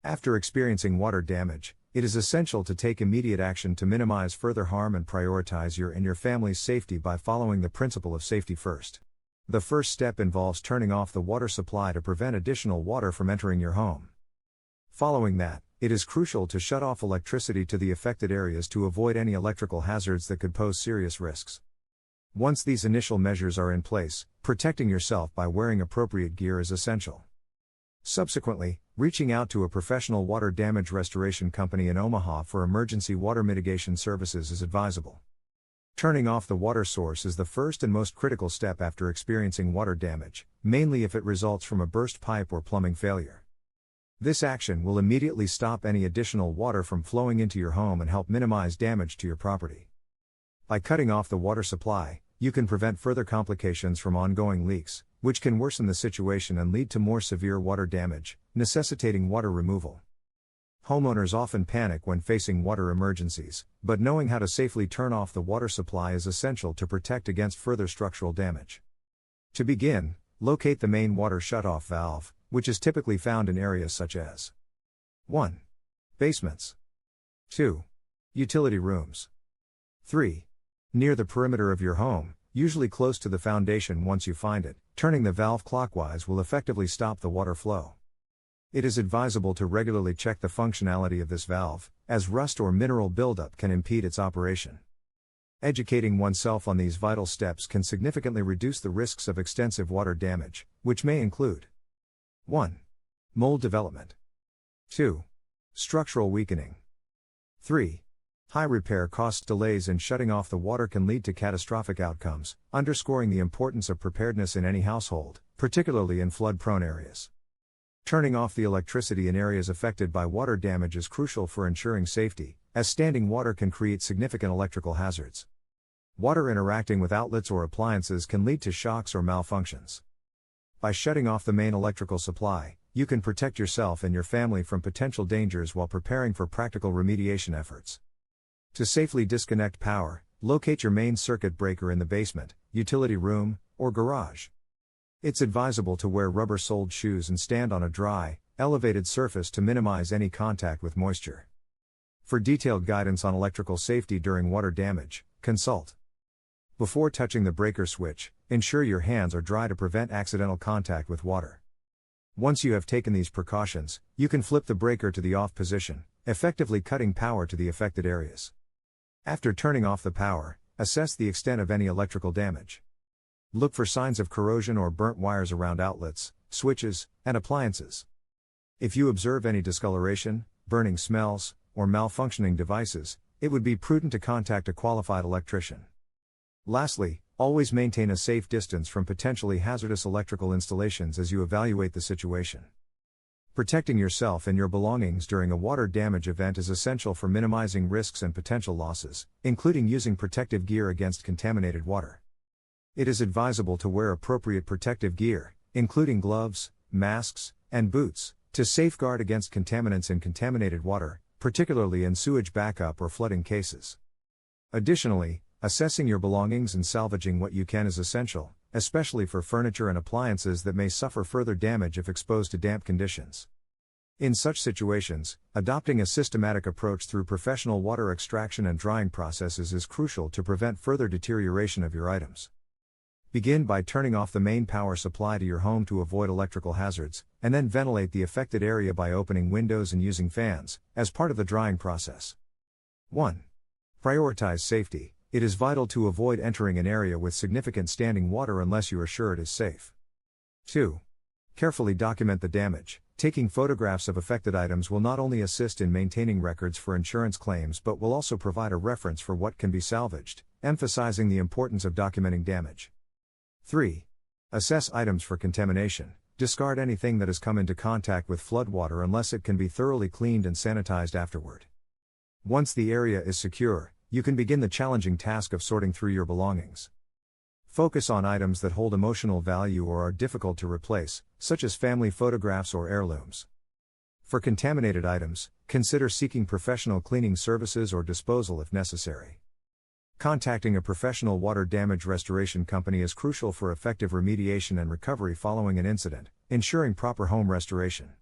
After experiencing water damage, it is essential to take immediate action to minimize further harm and prioritize your and your family's safety by following the principle of safety first. The first step involves turning off the water supply to prevent additional water from entering your home. Following that, it is crucial to shut off electricity to the affected areas to avoid any electrical hazards that could pose serious risks. Once these initial measures are in place, protecting yourself by wearing appropriate gear is essential. Subsequently, reaching out to a professional water damage restoration company in Omaha for emergency water mitigation services is advisable. Turning off the water source is the first and most critical step after experiencing water damage, mainly if it results from a burst pipe or plumbing failure. This action will immediately stop any additional water from flowing into your home and help minimize damage to your property. By cutting off the water supply, you can prevent further complications from ongoing leaks, which can worsen the situation and lead to more severe water damage, necessitating water removal. Homeowners often panic when facing water emergencies, but knowing how to safely turn off the water supply is essential to protect against further structural damage. To begin, locate the main water shutoff valve, which is typically found in areas such as 1. Basements. 2. Utility rooms. 3. Near the perimeter of your home, usually close to the foundation. Once you find it, turning the valve clockwise will effectively stop the water flow. It is advisable to regularly check the functionality of this valve, as rust or mineral buildup can impede its operation. Educating oneself on these vital steps can significantly reduce the risks of extensive water damage, which may include 1. Mold development. 2. Structural weakening. 3. High repair costs. Delays in shutting off the water can lead to catastrophic outcomes, underscoring the importance of preparedness in any household, particularly in flood-prone areas. Turning off the electricity in areas affected by water damage is crucial for ensuring safety, as standing water can create significant electrical hazards. Water interacting with outlets or appliances can lead to shocks or malfunctions. By shutting off the main electrical supply, you can protect yourself and your family from potential dangers while preparing for practical remediation efforts. To safely disconnect power, locate your main circuit breaker in the basement, utility room, or garage. It's advisable to wear rubber-soled shoes and stand on a dry, elevated surface to minimize any contact with moisture. For detailed guidance on electrical safety during water damage, consult. Before touching the breaker switch, ensure your hands are dry to prevent accidental contact with water. Once you have taken these precautions, you can flip the breaker to the off position, effectively cutting power to the affected areas. After turning off the power, assess the extent of any electrical damage. Look for signs of corrosion or burnt wires around outlets, switches, and appliances. If you observe any discoloration, burning smells, or malfunctioning devices, it would be prudent to contact a qualified electrician. Lastly, always maintain a safe distance from potentially hazardous electrical installations as you evaluate the situation. Protecting yourself and your belongings during a water damage event is essential for minimizing risks and potential losses, including using protective gear against contaminated water. It is advisable to wear appropriate protective gear, including gloves, masks, and boots, to safeguard against contaminants in contaminated water, particularly in sewage backup or flooding cases. Additionally, assessing your belongings and salvaging what you can is essential, especially for furniture and appliances that may suffer further damage if exposed to damp conditions. In such situations, adopting a systematic approach through professional water extraction and drying processes is crucial to prevent further deterioration of your items. Begin by turning off the main power supply to your home to avoid electrical hazards, and then ventilate the affected area by opening windows and using fans, as part of the drying process. 1. Prioritize safety. It is vital to avoid entering an area with significant standing water unless you are sure it is safe. 2. Carefully document the damage. Taking photographs of affected items will not only assist in maintaining records for insurance claims but will also provide a reference for what can be salvaged, emphasizing the importance of documenting damage. 3. Assess items for contamination. Discard anything that has come into contact with floodwater unless it can be thoroughly cleaned and sanitized afterward. Once the area is secure, you can begin the challenging task of sorting through your belongings. Focus on items that hold emotional value or are difficult to replace, such as family photographs or heirlooms. For contaminated items, consider seeking professional cleaning services or disposal if necessary. Contacting a professional water damage restoration company is crucial for effective remediation and recovery following an incident, ensuring proper home restoration.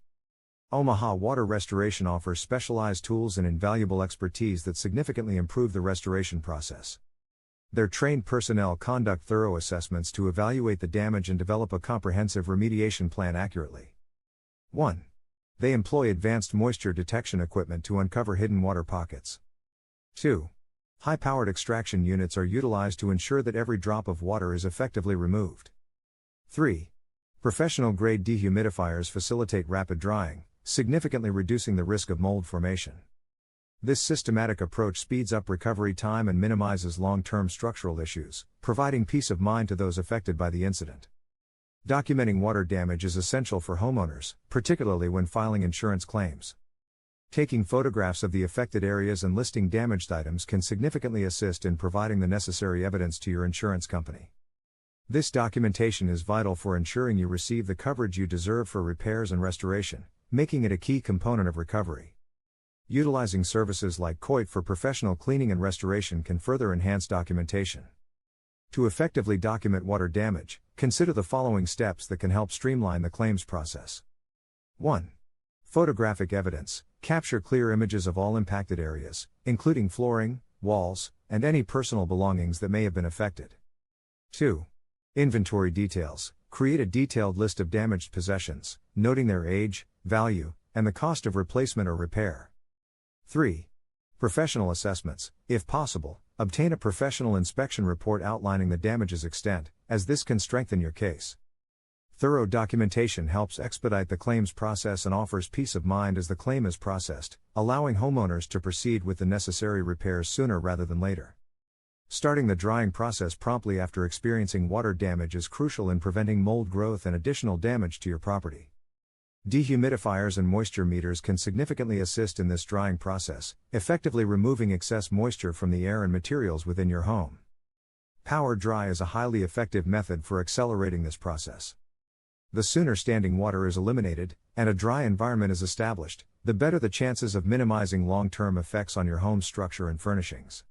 Omaha Water Restoration offers specialized tools and invaluable expertise that significantly improve the restoration process. Their trained personnel conduct thorough assessments to evaluate the damage and develop a comprehensive remediation plan accurately. 1. They employ advanced moisture detection equipment to uncover hidden water pockets. 2. High-powered extraction units are utilized to ensure that every drop of water is effectively removed. 3. Professional-grade dehumidifiers facilitate rapid drying, significantly reducing the risk of mold formation. This systematic approach speeds up recovery time and minimizes long-term structural issues, providing peace of mind to those affected by the incident. Documenting water damage is essential for homeowners, particularly when filing insurance claims. Taking photographs of the affected areas and listing damaged items can significantly assist in providing the necessary evidence to your insurance company. This documentation is vital for ensuring you receive the coverage you deserve for repairs and restoration, making it a key component of recovery. Utilizing services like COIT for professional cleaning and restoration can further enhance documentation. To effectively document water damage, consider the following steps that can help streamline the claims process. 1. Photographic evidence. Capture clear images of all impacted areas, including flooring, walls, and any personal belongings that may have been affected. 2. Inventory details. Create a detailed list of damaged possessions, noting their age, value, and the cost of replacement or repair. 3. Professional assessments. If possible, obtain a professional inspection report outlining the damage's extent, as this can strengthen your case. Thorough documentation helps expedite the claims process and offers peace of mind as the claim is processed, allowing homeowners to proceed with the necessary repairs sooner rather than later. Starting the drying process promptly after experiencing water damage is crucial in preventing mold growth and additional damage to your property. Dehumidifiers and moisture meters can significantly assist in this drying process, effectively removing excess moisture from the air and materials within your home. Power dry is a highly effective method for accelerating this process. The sooner standing water is eliminated, and a dry environment is established, the better the chances of minimizing long-term effects on your home's structure and furnishings.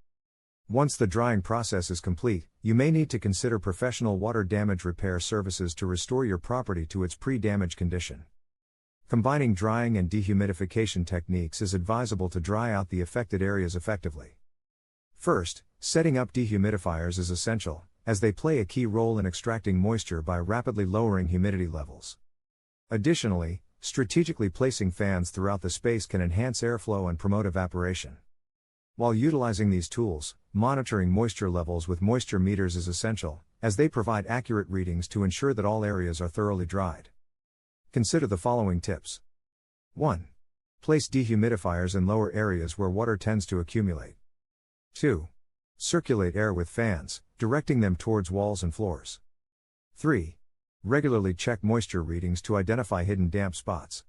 Once the drying process is complete, you may need to consider professional water damage repair services to restore your property to its pre-damage condition. Combining drying and dehumidification techniques is advisable to dry out the affected areas effectively. First, setting up dehumidifiers is essential, as they play a key role in extracting moisture by rapidly lowering humidity levels. Additionally, strategically placing fans throughout the space can enhance airflow and promote evaporation. While utilizing these tools, monitoring moisture levels with moisture meters is essential, as they provide accurate readings to ensure that all areas are thoroughly dried. Consider the following tips. 1. Place dehumidifiers in lower areas where water tends to accumulate. 2. Circulate air with fans, directing them towards walls and floors. 3. Regularly check moisture readings to identify hidden damp spots.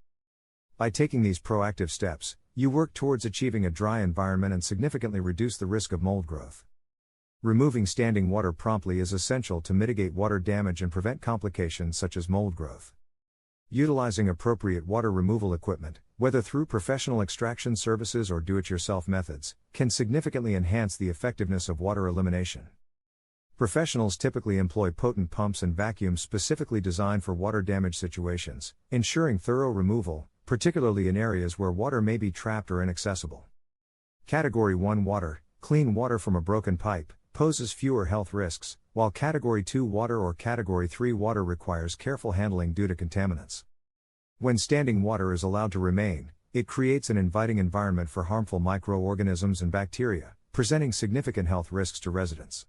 By taking these proactive steps, you work towards achieving a dry environment and significantly reduce the risk of mold growth. Removing standing water promptly is essential to mitigate water damage and prevent complications such as mold growth. Utilizing appropriate water removal equipment, whether through professional extraction services or do-it-yourself methods, can significantly enhance the effectiveness of water elimination. Professionals typically employ potent pumps and vacuums specifically designed for water damage situations, ensuring thorough removal, particularly in areas where water may be trapped or inaccessible. Category 1 water, clean water from a broken pipe, poses fewer health risks, while Category 2 water or Category 3 water requires careful handling due to contaminants. When standing water is allowed to remain, it creates an inviting environment for harmful microorganisms and bacteria, presenting significant health risks to residents.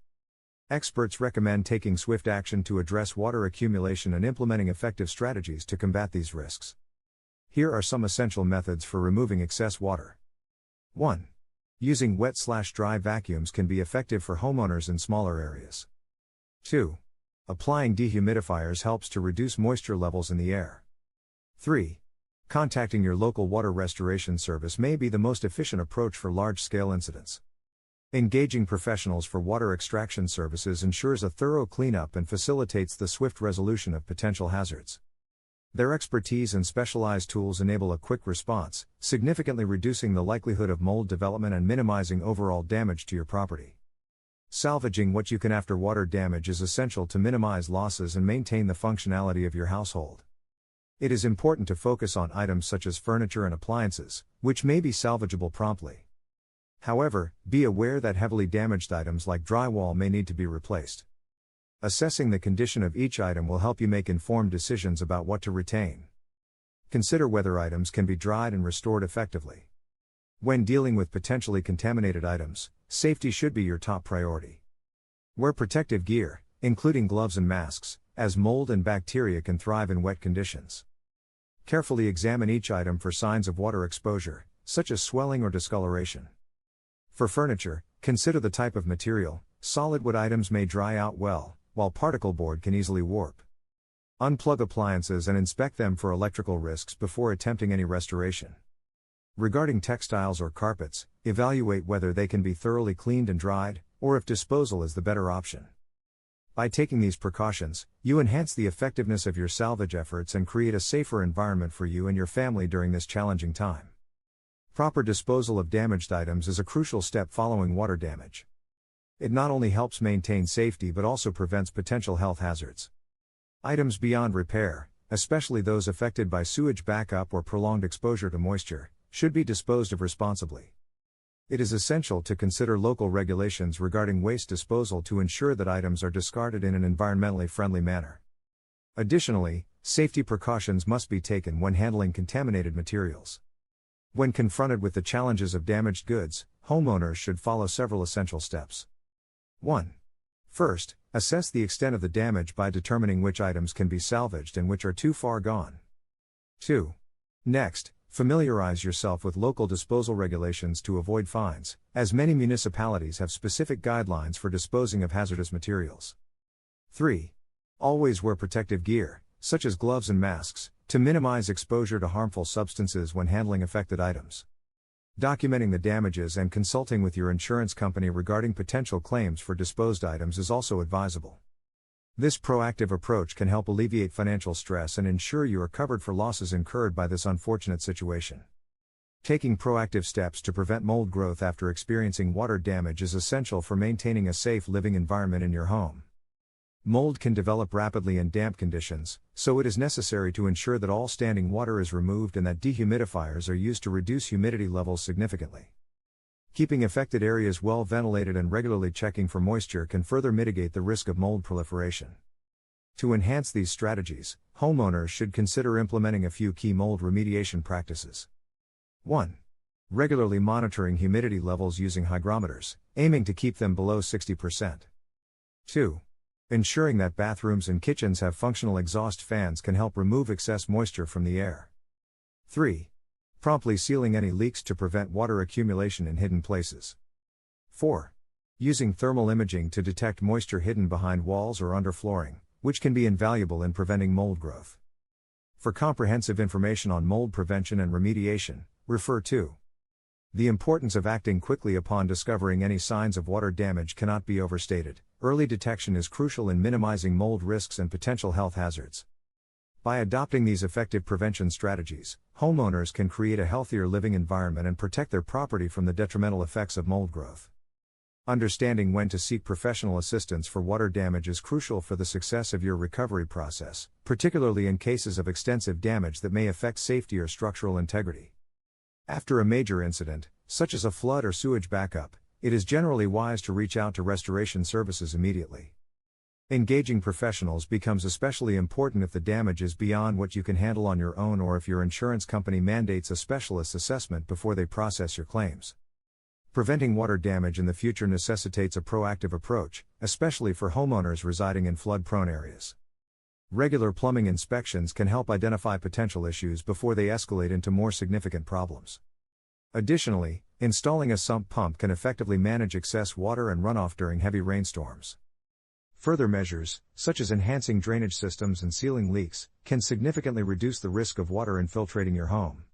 Experts recommend taking swift action to address water accumulation and implementing effective strategies to combat these risks. Here are some essential methods for removing excess water. 1. Using wet/dry vacuums can be effective for homeowners in smaller areas. 2. Applying dehumidifiers helps to reduce moisture levels in the air. 3. Contacting your local water restoration service may be the most efficient approach for large-scale incidents. Engaging professionals for water extraction services ensures a thorough cleanup and facilitates the swift resolution of potential hazards. Their expertise and specialized tools enable a quick response, significantly reducing the likelihood of mold development and minimizing overall damage to your property. Salvaging what you can after water damage is essential to minimize losses and maintain the functionality of your household. It is important to focus on items such as furniture and appliances, which may be salvageable promptly. However, be aware that heavily damaged items like drywall may need to be replaced. Assessing the condition of each item will help you make informed decisions about what to retain. Consider whether items can be dried and restored effectively. When dealing with potentially contaminated items, safety should be your top priority. Wear protective gear, including gloves and masks, as mold and bacteria can thrive in wet conditions. Carefully examine each item for signs of water exposure, such as swelling or discoloration. For furniture, consider the type of material. Solid wood items may dry out well, while particle board can easily warp. Unplug appliances and inspect them for electrical risks before attempting any restoration. Regarding textiles or carpets, evaluate whether they can be thoroughly cleaned and dried, or if disposal is the better option. By taking these precautions, you enhance the effectiveness of your salvage efforts and create a safer environment for you and your family during this challenging time. Proper disposal of damaged items is a crucial step following water damage. It not only helps maintain safety but also prevents potential health hazards. Items beyond repair, especially those affected by sewage backup or prolonged exposure to moisture, should be disposed of responsibly. It is essential to consider local regulations regarding waste disposal to ensure that items are discarded in an environmentally friendly manner. Additionally, safety precautions must be taken when handling contaminated materials. When confronted with the challenges of damaged goods, homeowners should follow several essential steps. 1. First, assess the extent of the damage by determining which items can be salvaged and which are too far gone. 2. Next, familiarize yourself with local disposal regulations to avoid fines, as many municipalities have specific guidelines for disposing of hazardous materials. 3. Always wear protective gear, such as gloves and masks, to minimize exposure to harmful substances when handling affected items. Documenting the damages and consulting with your insurance company regarding potential claims for disposed items is also advisable. This proactive approach can help alleviate financial stress and ensure you are covered for losses incurred by this unfortunate situation. Taking proactive steps to prevent mold growth after experiencing water damage is essential for maintaining a safe living environment in your home. Mold can develop rapidly in damp conditions, so it is necessary to ensure that all standing water is removed and that dehumidifiers are used to reduce humidity levels significantly. Keeping affected areas well ventilated and regularly checking for moisture can further mitigate the risk of mold proliferation. To enhance these strategies, homeowners should consider implementing a few key mold remediation practices. 1. Regularly monitoring humidity levels using hygrometers, aiming to keep them below 60%. 2. Ensuring that bathrooms and kitchens have functional exhaust fans can help remove excess moisture from the air. 3. Promptly sealing any leaks to prevent water accumulation in hidden places. 4. Using thermal imaging to detect moisture hidden behind walls or under flooring, which can be invaluable in preventing mold growth. For comprehensive information on mold prevention and remediation, refer to. The importance of acting quickly upon discovering any signs of water damage cannot be overstated. Early detection is crucial in minimizing mold risks and potential health hazards. By adopting these effective prevention strategies, homeowners can create a healthier living environment and protect their property from the detrimental effects of mold growth. Understanding when to seek professional assistance for water damage is crucial for the success of your recovery process, particularly in cases of extensive damage that may affect safety or structural integrity. After a major incident, such as a flood or sewage backup, it is generally wise to reach out to restoration services immediately. Engaging professionals becomes especially important if the damage is beyond what you can handle on your own or if your insurance company mandates a specialist's assessment before they process your claims. Preventing water damage in the future necessitates a proactive approach, especially for homeowners residing in flood-prone areas. Regular plumbing inspections can help identify potential issues before they escalate into more significant problems. Additionally, installing a sump pump can effectively manage excess water and runoff during heavy rainstorms. Further measures, such as enhancing drainage systems and sealing leaks, can significantly reduce the risk of water infiltrating your home.